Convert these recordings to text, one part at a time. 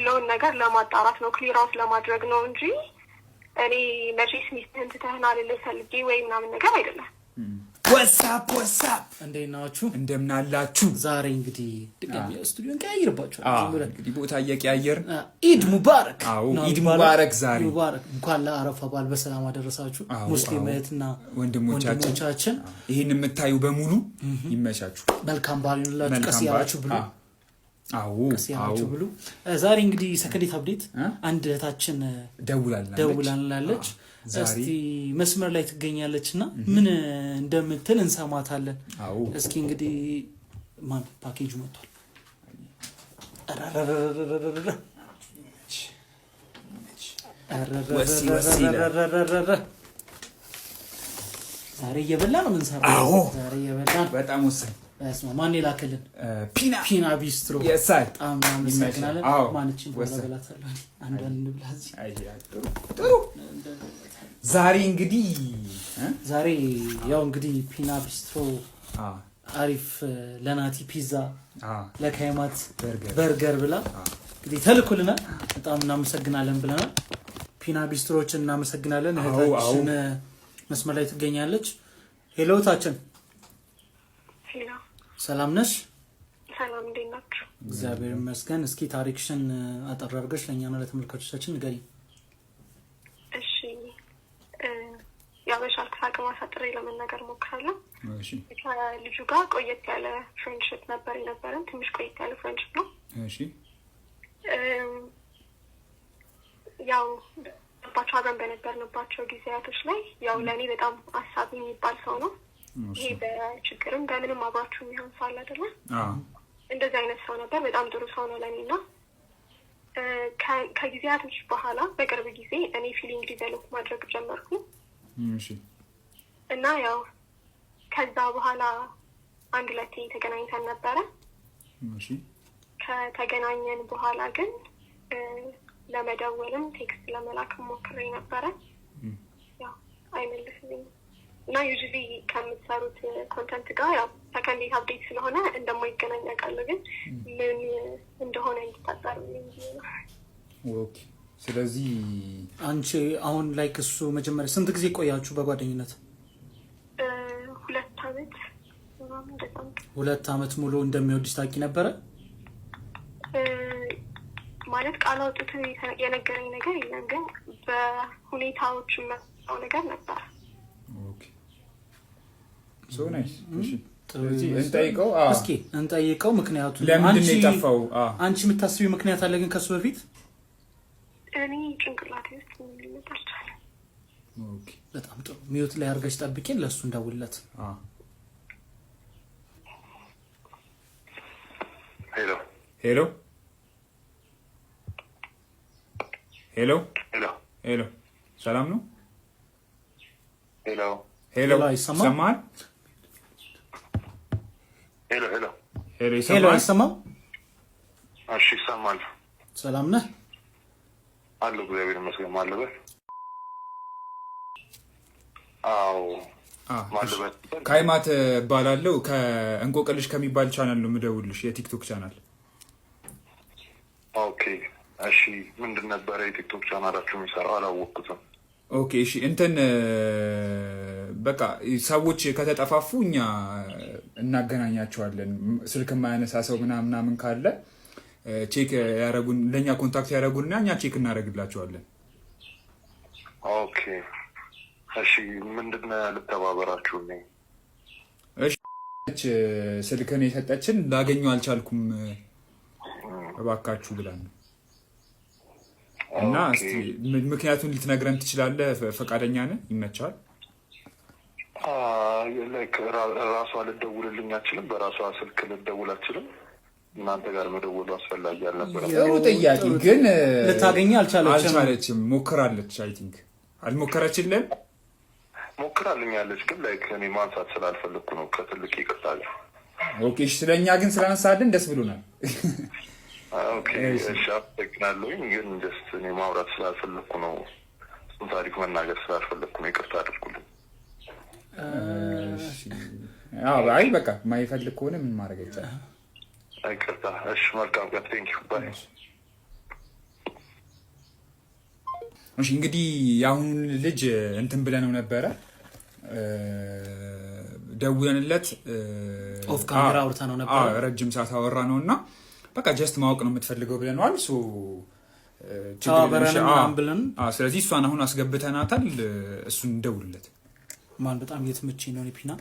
ያለውን ነገር ለማጣራት ነው ክሊር አውት ለማድረግ ነው እንጂ እኔ መቼስ ሚስትህን ትተህናል ልፈልጊ ወይ ምናምን ነገር አይደለም። ወሳፕ እንደናችሁ እንደምናላችሁ። ዛሬ እንግዲህ ድጋሚ ስቱዲዮን ቀያይርባችኋል። እንግዲህ ቦታ እየቀያየርን ኢድ ሙባረክ። አዎ ኢድ ሙባረክ። ዛሬ ሙባረክ። እንኳን ለአረፋ በዓል በሰላም አደረሳችሁ ሙስሊም እህትና ወንድሞቻችን። ይሄን የምታዩ በሙሉ ይመቻችሁ። መልካም በዓል ይሁንላችሁ። ቀስ ያላችሁ ብሉ። ቀስ ያላችሁ ብሉ። ዛሬ እንግዲህ ሰከንድ አፕዴት አንድ እህታችን ደውላላለች። እስቲ መስመር ላይ ትገኛለችና ምን እንደምትል እንሰማታለን። እስኪ እንግዲህ ማን ፓኬጁ መጥቷል። ዛሬ እየበላ ነው የምንሰራው። ዛሬ እየበላን በጣም ወሰን ማን ይላከልን? ፒና ቢስትሮ በጣም እናመሰግናለን። ማንችን ወሰላታለን አንዳንድ እንብላዚ። ጥሩ ዛሬ እንግዲህ ያው እንግዲህ ፒና ቢስትሮ አሪፍ ለናቲ ፒዛ ለካይማት በርገር ብላ እንግዲህ ተልኩልናል። በጣም እናመሰግናለን ብለናል። ፒና ቢስትሮችን እናመሰግናለን። እህታችን መስመር ላይ ትገኛለች። ሄሎ ታችን ሰላም ነሽ? ሰላም እንዴት ናችሁ? እግዚአብሔር ይመስገን። እስኪ ታሪክሽን አጠር አድርገሽ ለእኛና ለተመልካቾቻችን ንገሪ። እሺ ያበሻል አቅም አሳጥሬ ለመናገር ሞክራለሁ። እሺ ከልጁ ጋር ቆየት ያለ ፍሬንድሺፕ ነበረን። ትንሽ ቆየት ያለ ፍሬንድሺፕ ነው። እሺ ያው ባቻ አብረን በነበርንባቸው ጊዜያቶች ላይ ያው ለእኔ በጣም አሳቢ የሚባል ሰው ነው። ይሄ በችግርም በምንም አብራችሁ የሚሆን ሰው አለ አይደለ? እንደዚህ አይነት ሰው ነበር። በጣም ጥሩ ሰው ነው ለእኔና ከጊዜያቶች በኋላ በቅርብ ጊዜ እኔ ፊሊንግ ዲቨሎፕ ማድረግ ጀመርኩ። እሺ እና ያው ከዛ በኋላ አንድ ሁለቴ ተገናኝተን ነበረ። እሺ ከተገናኘን በኋላ ግን ለመደወልም ቴክስት ለመላክ ሞክሬ ነበረ። ያው አይመልስልኝም እና ዩዥሊ ከምትሰሩት ኮንተንት ጋር ያው ሰከንድ አፕዴት ስለሆነ እንደማይገናኝ አውቃለሁ፣ ግን ምን እንደሆነ እንድታጣሩ ነው። ኦኬ ስለዚህ አንቺ አሁን ላይ እሱ መጀመሪያ ስንት ጊዜ ቆያችሁ በጓደኝነት? 2 አመት ምናምን እንደዛም። 2 አመት ሙሉ እንደሚወድሽ ታውቂ ነበረ? ማለት ቃል አውጥቶ የነገረኝ ነገር የለም፣ ግን በሁኔታዎች መጣው ነገር ነበር። ኦኬ ሶ ናይስ። እሺ ስለዚህ እንጠይቀው ምክንያቱም ለምንድን ነው የጠፋው? አንቺ የምታስቢው ምክንያት አለ ግን ከሱ በፊት? እኔ ጭንቅላቴ ውስጥ ምን ሊመጣልቻለ? ኦኬ በጣም ጥሩ። ሚውት ላይ አድርገሽ ጠብቂን፣ ለሱ እንደውልለት። ሄሎ ሰላም ነው? ሄሎ ይሰማል? ሄሎ ይሰማል? እሺ ይሰማል። ሰላም ነህ? አሎ እግዚአብሔር ይመስገን። ማለበት አዎ ማለበት ካይማት ባላለው ከእንቆቅልሽ ከሚባል ቻናል ነው የምደውልሽ፣ የቲክቶክ ቻናል። ኦኬ እሺ ምንድን ነበር የቲክቶክ ቻናላችሁ የሚሰራው? አላወቅኩትም። ኦኬ እሺ እንትን በቃ ሰዎች ከተጠፋፉ እኛ እናገናኛቸዋለን። ስልክ የማያነሳ ሰው ምናምን ካለ ቼክ ያረጉን፣ ለኛ ኮንታክት ያረጉንና እኛ ቼክ እናደርግላቸዋለን። ኦኬ እሺ ምንድነው ልተባበራችሁ ነው? እሺ ስልክን የሰጠችን ላገኘው አልቻልኩም እባካችሁ ብላን ነው። እና እስቲ ምክንያቱን ልትነግረን ትችላለህ? ፈቃደኛ ነህ? ይመቻል? ላይክ ራሷ ልደውልልኝ አትችልም? በራሷ ስልክ ልደውል አትችልም? እናንተ ጋር መደወሉ አስፈላጊ አልነበረም? ጥሩ ጥያቄ፣ ግን ልታገኝ አልቻለችም። ሞክራለች። አይ ቲንክ አልሞከረችልም። ሞክራልኛለች፣ ግን ላይክ እኔ ማንሳት ስላልፈለኩ ነው። ከትልቅ ይቅርታ። ኦኬ ስለኛ ግን ስላነሳልን ደስ ብሎናል። ኦኬ እሺ አጥቅናለሁኝ፣ ግን ጀስት እኔ ማውራት ስላልፈለኩ ነው። እሱን ታሪክ መናገር ስላልፈለኩ ነው። ይቅርታ አድርጉልኝ። እሺ አይ በቃ ማይፈልግ ከሆነ ምን ማድረግ ይቻላል? ይቅርታ። እሺ መልካም ቀን። ቴንክ ዩ ባይ። እሺ እንግዲህ ያሁን ልጅ እንትን ብለነው ነበረ ደውለንለት ኦፍ ካሜራ አውርተነው ነበር ረጅም ሰዓት አወራ ነውና በቃ ጀስት ማወቅ ነው የምትፈልገው ብለናል ሶ ስለዚህ እሷን አሁን አስገብተናታል እሱን እንደውልለት ማን በጣም እየተመቸኝ ነው ፒና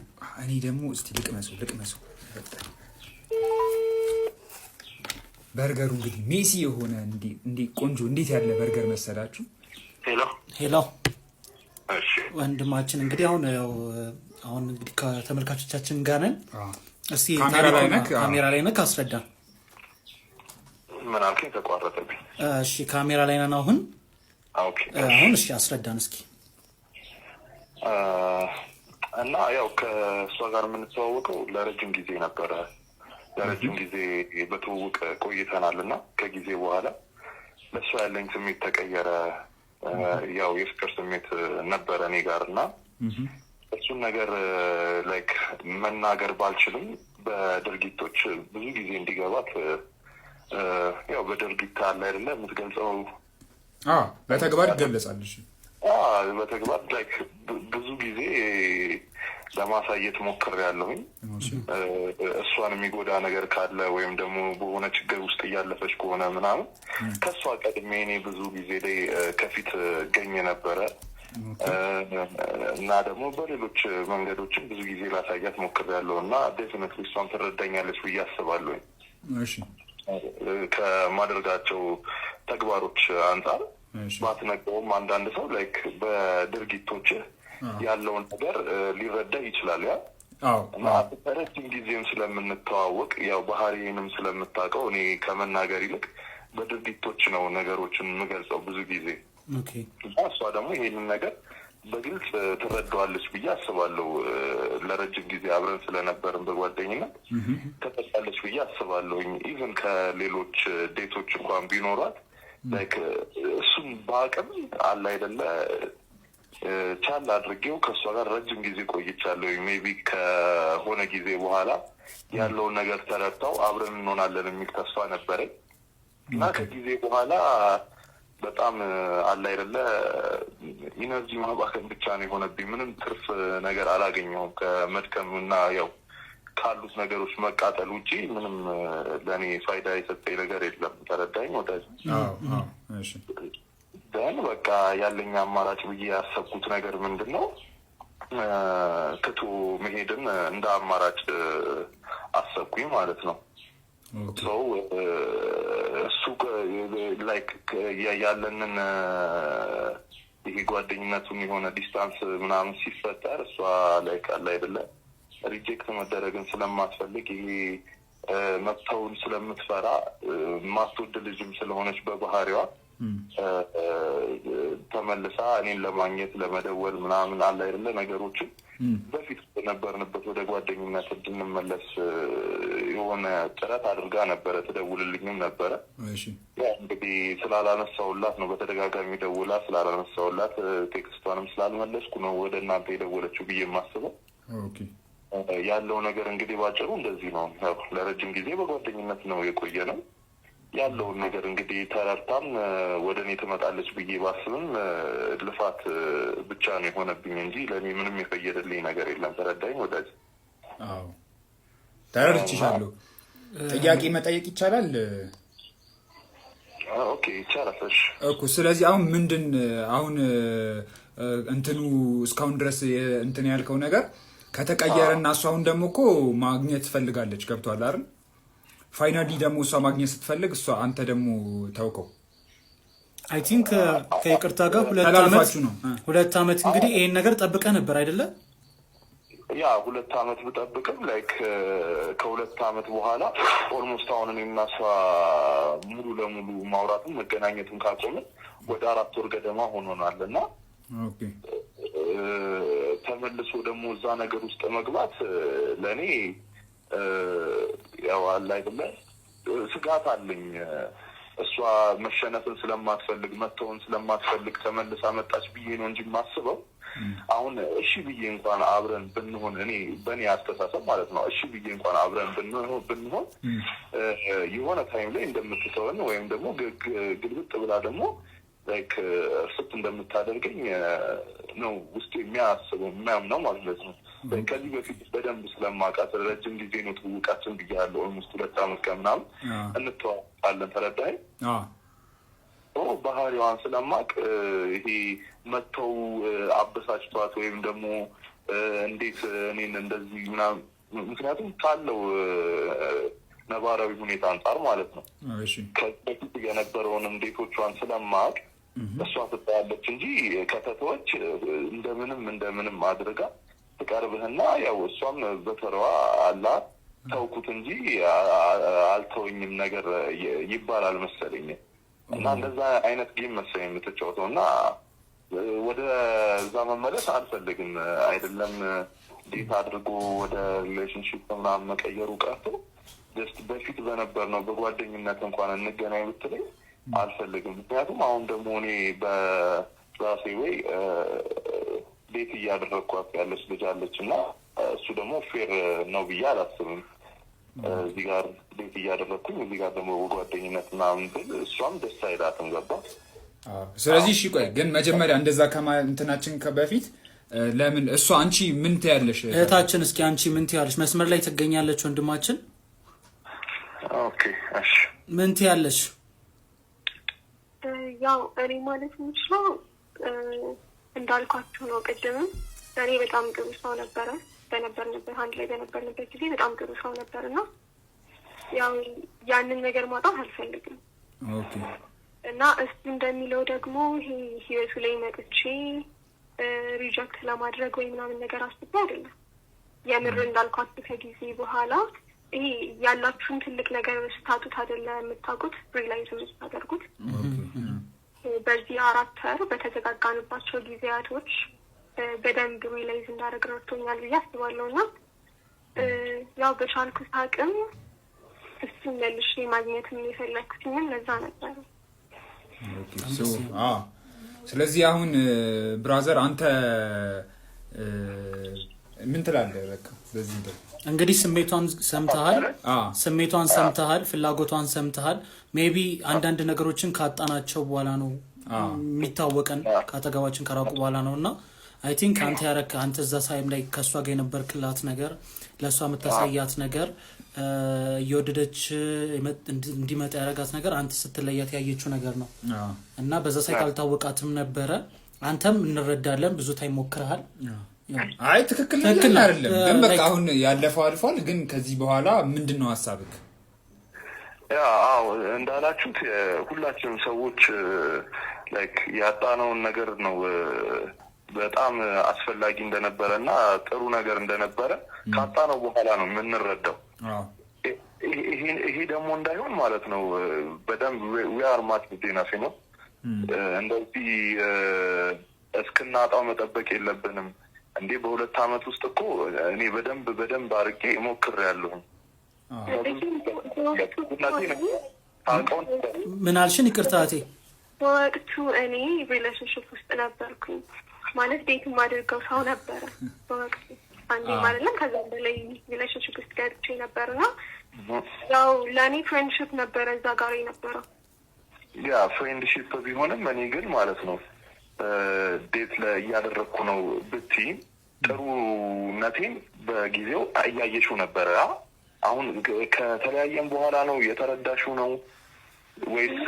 እኔ ደግሞ እስቲ ልቅመሰው በርገሩ እንግዲህ ሜሲ የሆነ እንዲ ቆንጆ እንዴት ያለ በርገር መሰላችሁ ሄሎ እሺ ወንድማችን እንግዲህ አሁን እንግዲህ ከተመልካቾቻችን ጋር ነን እስቲ ካሜራ ላይ ነክ አስረዳ ምን አልከኝ ተቋረጠብኝ እሺ ካሜራ ላይ ነን አሁን አሁን እሺ አስረዳን እስኪ እና ያው ከሷ ጋር የምንተዋወቀው ለረጅም ጊዜ ነበረ ለረጅም ጊዜ በትውውቅ ቆይተናልና ከጊዜ በኋላ ለሷ ያለኝ ስሜት ተቀየረ ያው የፍቅር ስሜት ነበረ እኔ ጋርና እሱን ነገር ላይክ መናገር ባልችልም በድርጊቶች ብዙ ጊዜ እንዲገባት ያው በድርጊት አለ አይደለ የምትገልጸው በተግባር ይገለጻል እሺ በተግባር ላይክ ብዙ ጊዜ ለማሳየት ሞክሬያለሁኝ እሷን የሚጎዳ ነገር ካለ ወይም ደግሞ በሆነ ችግር ውስጥ እያለፈች ከሆነ ምናምን ከሷ ቀድሜ እኔ ብዙ ጊዜ ላይ ከፊት ገኝ ነበረ እና ደግሞ በሌሎች መንገዶችም ብዙ ጊዜ ላሳያት ሞክሬያለሁ እና ዴፊኒትሊ እሷን ትረዳኛለች ብዬ አስባለሁኝ እሺ ከማደርጋቸው ተግባሮች አንጻር ባትነግረውም አንዳንድ ሰው ላይክ በድርጊቶች ያለውን ነገር ሊረዳ ይችላል ያ እና ረጅም ጊዜም ስለምንተዋወቅ ያው ባህሪዬንም ስለምታውቀው እኔ ከመናገር ይልቅ በድርጊቶች ነው ነገሮችን የምገልጸው ብዙ ጊዜ እሷ ደግሞ ይሄንን ነገር በግልጽ ትረዳዋለች ብዬ አስባለሁ ለረጅም ጊዜ አብረን ስለነበርን በጓደኝነት ተጠቃለች ብዬ አስባለሁኝ ኢቭን ከሌሎች ዴቶች እንኳን ቢኖሯት ላይክ እሱን በአቅም አለ አይደለ ቻል አድርጌው ከሷ ጋር ረጅም ጊዜ ቆይቻለሁ ሜቢ ከሆነ ጊዜ በኋላ ያለውን ነገር ተረድተው አብረን እንሆናለን የሚል ተስፋ ነበረኝ እና ከጊዜ በኋላ በጣም አለ አይደለ ኢነርጂ ማባከን ብቻ ነው የሆነብኝ ምንም ትርፍ ነገር አላገኘሁም ከመድከምና ያው ካሉት ነገሮች መቃጠል ውጪ ምንም ለኔ ፋይዳ የሰጠኝ ነገር የለም ተረዳኝ ወዳጅ እሺ ደን በቃ ያለኝ አማራጭ ብዬ ያሰብኩት ነገር ምንድነው ትቶ መሄድን እንደ አማራጭ አሰብኩኝ ማለት ነው ሰው እሱ ላይክ ያለንን ይሄ ጓደኝነቱን የሆነ ዲስታንስ ምናምን ሲፈጠር እሷ ላይክ አለ አይደለ ሪጀክት መደረግን ስለማትፈልግ ይሄ መተውን ስለምትፈራ ማትወድ ልጅም ስለሆነች በባህሪዋ ተመልሳ እኔን ለማግኘት ለመደወል ምናምን አለ አይደለ ነገሮችን በፊት በነበርንበት ወደ ጓደኝነት እንድንመለስ የሆነ ጥረት አድርጋ ነበረ ትደውልልኝም ነበረ እሺ እንግዲህ ስላላነሳውላት ነው በተደጋጋሚ ደውላ ስላላነሳውላት ቴክስቷንም ስላልመለስኩ ነው ወደ እናንተ የደወለችው ብዬ የማስበው ኦኬ ያለው ነገር እንግዲህ ባጭሩ እንደዚህ ነው ለረጅም ጊዜ በጓደኝነት ነው የቆየ ነው ያለውን ነገር እንግዲህ ተረድታም ወደ እኔ ትመጣለች ብዬ ባስብም ልፋት ብቻ ነው የሆነብኝ እንጂ ለኔ ምንም የፈየደልኝ ነገር የለም ተረዳኝ ወዳጅ አዎ ተረድቻለሁ ጥያቄ መጠየቅ ይቻላል ኦኬ ይቻላል እኮ ስለዚህ አሁን ምንድን አሁን እንትኑ እስካሁን ድረስ እንትን ያልከው ነገር ከተቀየረና እሷ አሁን ደግሞ እኮ ማግኘት ትፈልጋለች ገብቷል አይደል ፋይናሊ ደግሞ እሷ ማግኘት ስትፈልግ እሷ አንተ ደግሞ ታውቀው አይ ቲንክ ከይቅርታ ጋር 2 አመት እንግዲህ ይሄን ነገር ጠብቀህ ነበር አይደለ ያ 2 አመት ብጠብቅም ላይክ ከ2 አመት በኋላ ኦልሞስት አሁን እኔና እሷ ሙሉ ለሙሉ ማውራቱን መገናኘቱን ካቆምን ወደ 4 ወር ገደማ ሆኖናልና ኦኬ ተመልሶ ደግሞ እዛ ነገር ውስጥ መግባት ለኔ ያው አለ አይደለ ስጋት አለኝ እሷ መሸነፍን ስለማትፈልግ መተውን ስለማትፈልግ ተመልሳ መጣች ብዬ ነው እንጂ ማስበው አሁን እሺ ብዬ እንኳን አብረን ብንሆን እኔ በኔ አስተሳሰብ ማለት ነው እሺ ብዬ እንኳን አብረን ብንሆን የሆነ ታይም ላይ እንደምትተውን ወይም ደግሞ ግልብጥ ብላ ደግሞ ላይክ እርሱት እንደምታደርገኝ ነው ውስጥ የሚያምነው ማለት ነው። ከዚህ በፊት በደንብ ስለማውቃት ረጅም ጊዜ ነው ትውውቃችን ብያለሁ። ኦልሞስት 2 ዓመት ከምናምን እንተዋወቃለን። ተረዳኸኝ? ባህሪዋን ስለማውቅ ይሄ መተው አበሳጭቷት ወይም ደግሞ እንዴት እኔን እንደዚህ ምናምን ምክንያቱም ካለው ነባራዊ ሁኔታ አንጻር ማለት ነው። ከበፊት የነበረውን እንዴቶቿን ስለማውቅ እሷ ትታያለች እንጂ ከተተዎች እንደምንም አድርጋ ትቀርብህና ያው እሷም በተረዋ አላ ተውኩት እንጂ አልተወኝም ነገር ይባላል መሰለኝ። እና እንደዛ አይነት ጌም መሰለኝ የምትጫወተው እና ወደ እዛ መመለስ አልፈልግም። አይደለም ዴት አድርጎ ወደ ሪሌሽንሺፕ ምናምን መቀየሩ ቀርቶ ጀስት በፊት በነበር ነው በጓደኝነት እንኳን እንገናኝ ብትለኝ አልፈልግም። ምክንያቱም አሁን ደግሞ እኔ በራሴ ወይ ዴት እያደረግኳት ያለች ልጅ አለች እና እሱ ደግሞ ፌር ነው ብዬ አላስብም። እዚህ ጋር ዴት እያደረግኩኝ እዚህ ጋር ደግሞ በጓደኝነት ምናምን ብል እሷም ደስ አይላትም። ገባ? ስለዚህ እሺ ቆይ ግን መጀመሪያ እንደዛ እንትናችን ከበፊት ለምን እሷ አንቺ ምን ትያለሽ? እህታችን እስኪ አንቺ ምን ትያለሽ? መስመር ላይ ትገኛለች ወንድማችን። ኦኬ እሺ ምን ትያለሽ? ያው እኔ ማለት የምችለው እንዳልኳችሁ ነው። ቅድምም እኔ በጣም ጥሩ ሰው ነበረ አንድ ላይ በነበርንበት ጊዜ በጣም ጥሩ ሰው ነበር እና ያው ያንን ነገር ማጣት አልፈልግም። ኦኬ እና እሱ እንደሚለው ደግሞ ይሄ ህይወቱ ላይ መጥቼ ሪጀክት ለማድረግ ወይ ምናምን ነገር አስቤ አይደለም። የምር እንዳልኳችሁ ከጊዜ በኋላ ይሄ ያላችሁን ትልቅ ነገር ስታጡት አይደለ የምታውቁት ሪላይዝ የምታደርጉት። በዚህ 4 ወር በተዘጋጋንባቸው ጊዜያቶች በደንብ ሪላይዝ እንዳደረግ ረድቶኛል ብዬ አስባለሁ። እና ያው በቻልኩት አቅም እሱን መልሼ ማግኘትም የፈለግኩትኝም ለዛ ነበር። ስለዚህ አሁን ብራዘር አንተ ምን ትላለህ? በቃ በዚህ እንግዲህ ስሜቷን ሰምተሃል፣ ፍላጎቷን ሰምተሃል። ሜቢ አንዳንድ ነገሮችን ካጣናቸው በኋላ ነው የሚታወቀን ካጠገባችን ከራቁ በኋላ ነው። እና አይ ቲንክ አንተ እዛ ሳይም ላይ ከእሷ ጋር የነበርክላት ነገር ለእሷ የምታሳያት ነገር እየወደደች እንዲመጣ ያደረጋት ነገር አንተ ስትለያት ያየችው ነገር ነው። እና በዛ ሳይ ካልታወቃትም ነበረ። አንተም እንረዳለን፣ ብዙ ታይም ሞክረሃል። አይ ትክክል አይደለም ግን በቃ አሁን ያለፈው አልፏል። ግን ከዚህ በኋላ ምንድነው ሐሳብክ? ያው እንዳላችሁት ሁላችንም ሰዎች ላይክ ያጣነውን ነገር ነው በጣም አስፈላጊ እንደነበረና ጥሩ ነገር እንደነበረ ካጣነው በኋላ ነው የምንረዳው። ይሄ ደግሞ እንዳይሆን ማለት ነው በደንብ we are much enough ነው። እንደዚህ እስክናጣው መጠበቅ የለብንም። እንዴ በ2 ዓመት ውስጥ እኮ እኔ በደንብ አርቄ ሞክሬያለሁ። ምን አልሽን? ይቅርታቴ በወቅቱ እኔ ሪሌሽንሺፕ ውስጥ ነበርኩኝ። ማለት ዴት ማድረገው ሰው ነበረ በወቅቱ አንዴ ማለትም ከዛም በላይ ሪሌሽንሺፕ ውስጥ ገብቼ ነበርና ያው ለኔ ፍሬንድሺፕ ነበረ እዛ ጋር የነበረው። ያ ፍሬንድሺፕ ቢሆንም እኔ ግን ማለት ነው ዴት ላይ እያደረኩ ነው ብትይ ጥሩነቴን በጊዜው እያየሽው ነበረ። አሁን ከተለያየን በኋላ ነው የተረዳሽው ነው ወይስ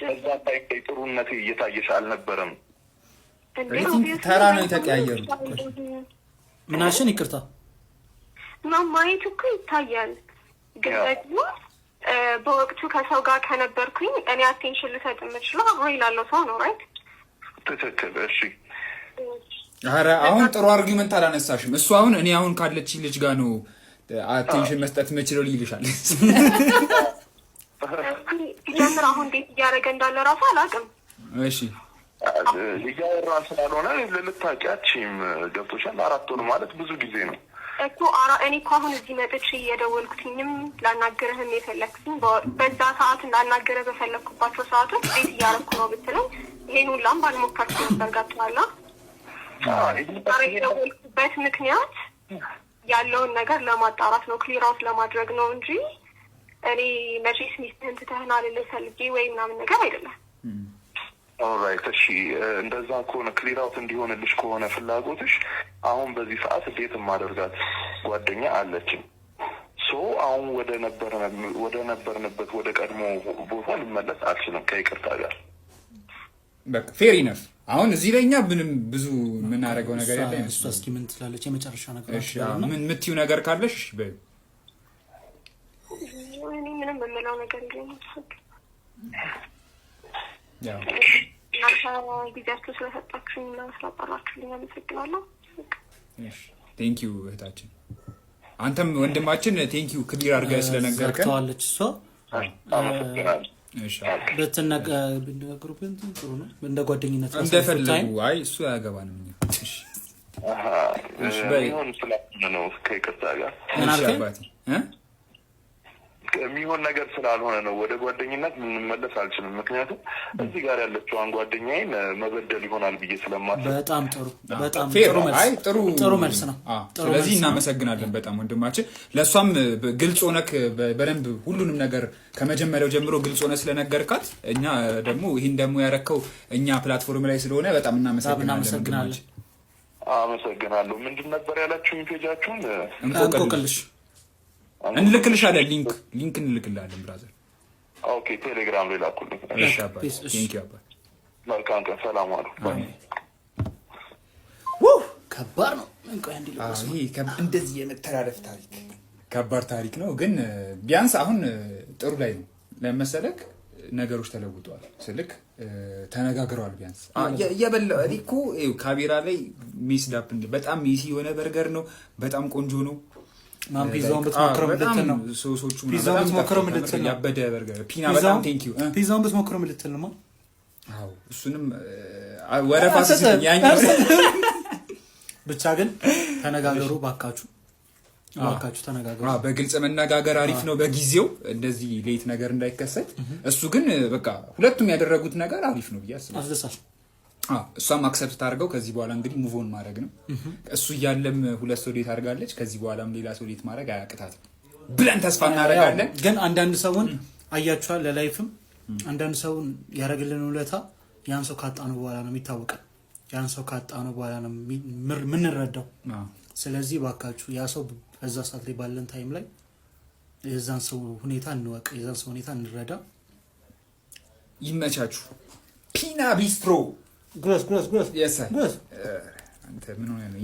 በዛ ታይም ላይ ጥሩነቴ እየታየሽ አልነበረም? ተራ ነው የተቀያየሩት። ምናሽን? ይቅርታ ማየት እኮ ይታያል። ግን ደግሞ በወቅቱ ከሰው ጋር ከነበርኩኝ እኔ አቴንሽን ልሰጥ የምችለው አብሮ ላለው ሰው ነው። ራይት? ትክክል። እሺ ኧረ አሁን ጥሩ አርጊመንት አላነሳሽም። እሱ አሁን እኔ አሁን ካለች ልጅ ጋር ነው አቴንሽን መስጠት የምችለው ይልሻል። ጀምር አሁን እንዴት እያደረገ እንዳለ ራሱ አላውቅም። እሺ እያወራን ስላልሆነ ልታውቂያችም ገብቶሻል። 4 ወር ማለት ብዙ ጊዜ ነው እኮ። እኔ እኮ አሁን እዚህ መጥቼ እየደወልኩትኝም ላናገርህም የፈለግኩትኝ በዛ ሰዓት እንዳናገርህ በፈለግኩባቸው ሰዓቶች ቤት እያደረኩ ነው ብትለኝ ይሄን ሁላም ባልሞከርኩ ነበር። ገብቶሃል? የደወልኩበት ምክንያት ያለውን ነገር ለማጣራት ነው፣ ክሊር አውት ለማድረግ ነው እንጂ እኔ መቼስ ሚስትህን ትተህና ልልህ ፈልጌ ወይ ምናምን ነገር አይደለም። ኦልራይት እሺ፣ እንደዛ ከሆነ ክሊር አውት እንዲሆንልሽ ከሆነ ፍላጎትሽ አሁን በዚህ ሰዓት ዴት ማደርጋት ጓደኛ አለችኝ። ሶ አሁን ወደ ነበርንበት ወደ ቀድሞ ቦታ ልመለስ አልችልም ከይቅርታ ጋር። በቃ ፌር ኢነፍ። አሁን እዚህ ላይ እኛ ምንም ብዙ የምናደርገው ነገር ያለ እሷ እስኪ ምን ትላለች የመጨረሻ ነገር? እሺ ምን የምትይው ነገር ካለሽ እሺ በይ። እኔ ምንም የምለው ነገር የለኝም። ያው ጊዜያችሁ ስለሰጣችሁኝ እና ስለጠራችሁልኝ አመሰግናለሁ። እሺ ቴንክ ዩ እህታችን። አንተም ወንድማችን ቴንክ ዩ ክሊር አድርገህ ስለነገርከን። ታዋለች እሷ እሺ ብትነግሩብን ጥሩ ነው። እንደ ጓደኝነት እንደፈለጉ። አይ እሱ አያገባንም እኛ። እሺ በይሆን ስላልሆነ ነው ከይቅርታ ጋር የሚሆን ነገር ስላልሆነ ነው ወደ ጓደኝነት ልንመለስ አልችልም። ምክንያቱም እዚህ ጋር ያለችዋን ጓደኛዬን መበደል ይሆናል ብዬ ስለማስብ። በጣም ጥሩ በጣም ጥሩ መልስ ነው። ስለዚህ እናመሰግናለን በጣም ወንድማችን። ለሷም ግልጽ ሆነክ በደንብ ሁሉንም ነገር ከመጀመሪያው ጀምሮ ግልጽ ሆነ ስለነገርካት እኛ ደግሞ ይሄን ደግሞ ያረከው እኛ ፕላትፎርም ላይ ስለሆነ በጣም እናመሰግናለን። አመሰግናለሁ። ምንድን ነበር ያላችሁኝ ፔጃችሁን? እንቆቅልሽ እንልክልሻለን። ሊንክ እንልክልሃለን ብራዘር። ኦኬ ቴሌግራም ላይ ላኩልኝ። እሺ አባ ቴንክ ዩ አባ። መልካም ቀን። ሰላም ዋሉ። ከባድ ነው። እንቆይ አንዴ እንደዚህ የመተላለፍ ታሪክ ከባድ ታሪክ ነው፣ ግን ቢያንስ አሁን ጥሩ ላይ ነው ለመሰለክ። ነገሮች ተለውጠዋል ስልክ ተነጋግረዋል። ቢያንስ የበላው እኮ ካሜራ ላይ ሚስዳፕ በጣም ሚሲ የሆነ በርገር ነው። በጣም ቆንጆ ነው። ማን ፒዛውን ብትሞክረው ምልትል ነው። ሶሶቹ ፒዛውን ብትሞክረው ምልትል ነው። ያበደ በርገር ፒና በጣም ቴንክ ዩ። ፒዛውን ብትሞክረው ምልትል ነው። አዎ እሱንም ወረፋ ያኛው ብቻ ግን ተነጋገሩ ባካችሁ ተነጋገሩ። በግልጽ መነጋገር አሪፍ ነው በጊዜው እንደዚህ ሌት ነገር እንዳይከሰት። እሱ ግን በቃ ሁለቱም ያደረጉት ነገር አሪፍ ነው ብዬ አስባለሁ። አስደሳች እሷም አክሰፕት ታደርገው ከዚህ በኋላ እንግዲህ ሙቭ ኦን ማድረግ ነው። እሱ እያለም ሁለት ሰው ዴት አድርጋለች። ከዚህ በኋላም ሌላ ሰው ዴት ማድረግ አያቅታትም ብለን ተስፋ እናደርጋለን። ግን አንዳንድ ሰውን አያችኋል፣ ለላይፍም አንዳንድ ሰውን ያደረግልን ውለታ ያን ሰው ካጣነው በኋላ ነው የሚታወቀው። ያን ሰው ካጣነው በኋላ ነው የምንረዳው። ስለዚህ ባካችሁ ያ ሰው በዛ ሰዓት ላይ ባለን ታይም ላይ የዛን ሰው ሁኔታ እንወቅ፣ የዛን ሰው ሁኔታ እንረዳ። ይመቻችሁ። ፒና ቢስትሮ ግረስ የሳይ አንተ ምን ሆነ ነው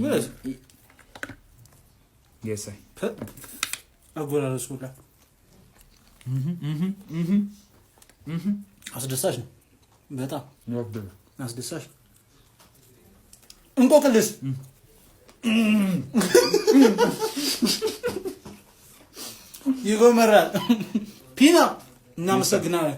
የሳይ አጎራረሱላ አስደሳች ነው። በጣም አስደሳች እንቆቅልሽ ይጎመራል። ፒና እናመሰግናለን።